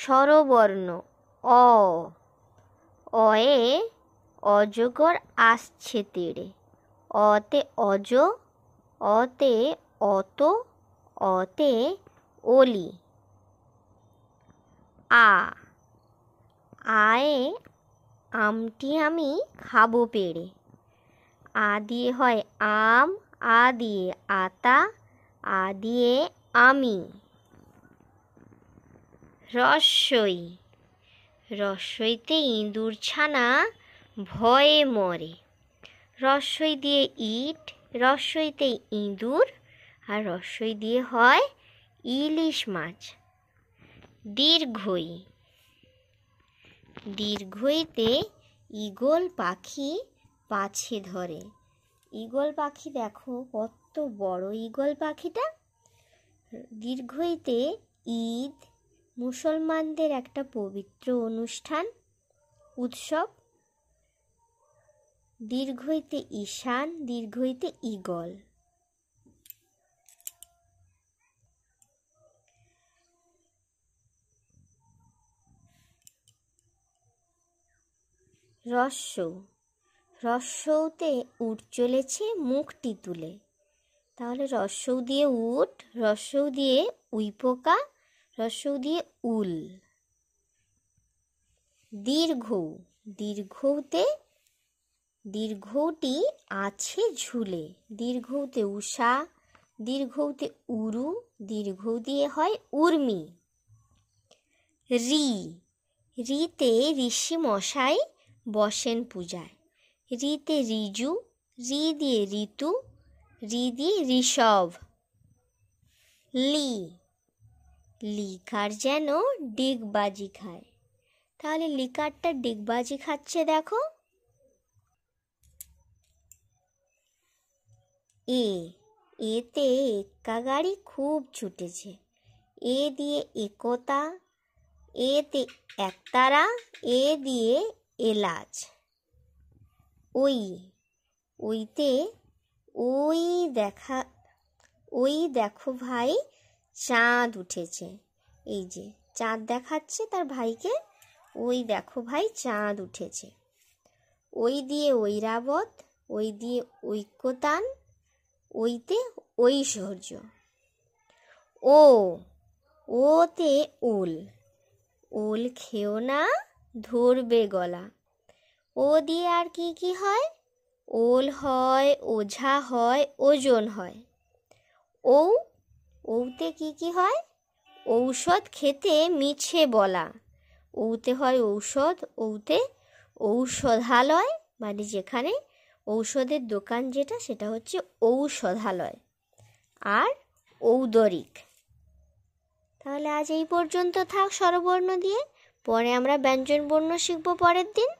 স্বরবর্ণ অ, অয়ে অজগর আসছে তেড়ে, অতে অজ, অতে অত, অতে অলি। আ, আয়ে আমটি আমি খাবো পেড়ে, আ দিয়ে হয় আম, আ দিয়ে আতা, আ দিয়ে আমি। রস্বই, রস্বইতে ইঁদুর ছানা ভয়ে মরে, রস্বই দিয়ে ইট, রস্বইতে ইঁদুর, আর রস্বই দিয়ে হয় ইলিশ মাছ। দীর্ঘই, দীর্ঘইতে ঈগল পাখি পাছে ধরে, ঈগল পাখি দেখো কত বড় ঈগল পাখিটা। দীর্ঘইতে ঈদ, মুসলমানদের একটা পবিত্র অনুষ্ঠান, উৎসব। দীর্ঘইতে ঈশান, দীর্ঘইতে ঈগল। রস্য, রস্যতে উট চলেছে মুখটি তুলে, তাহলে রস্য দিয়ে উট, রস্য দিয়ে উইপোকা, রস্য দিয়ে উল। দীর্ঘ, দীর্ঘতে দীর্ঘটি আছে ঝুলে, দীর্ঘতে উষা, দীর্ঘতে উরু, দীর্ঘ দিয়ে হয় উর্মি। রি, রিতে ঋষি মশাই বসেন পূজায়, রিতে রিজু, রি দিয়ে ঋতু, রি দিয়ে ঋষভ। লি, লিকার যেন ডিগবাজি খায়, তাহলে লিকারটা ডিগবাজি খাচ্ছে দেখো। এ, এতে এক্কা গাড়ি খুব ছুটেছে, এ দিয়ে একতা, এতে একতারা, এ দিয়ে এলাচ। ওই, ওইতে ওই দেখা, ওই দেখো ভাই চাঁদ উঠেছে, এই যে চাঁদ দেখাচ্ছে তার ভাইকে, ওই দেখো ভাই চাঁদ উঠেছে। ওই দিয়ে ঐরাবত, ওই দিয়ে ঐক্যতান, ওইতে ঐশ্বর্য। ও, ওতে ওল, ওল খেও না ধরবে গলা, ও দিয়ে আর কি কি হয়? ওল হয়, ওঝা হয়, ওজন হয়। ও, ওতে কি কি হয়? ঔষধ খেতে মিছে বলা, ওতে হয় ঔষধ, ওতে ঔষধালয়, মানে যেখানে ঔষধের দোকান যেটা সেটা হচ্ছে ঔষধালয়। আর ঔদরিক। তাহলে আজ এই পর্যন্ত থাক স্বরবর্ণ দিয়ে, পরে আমরা ব্যঞ্জনবর্ণ শিখব পরের দিন।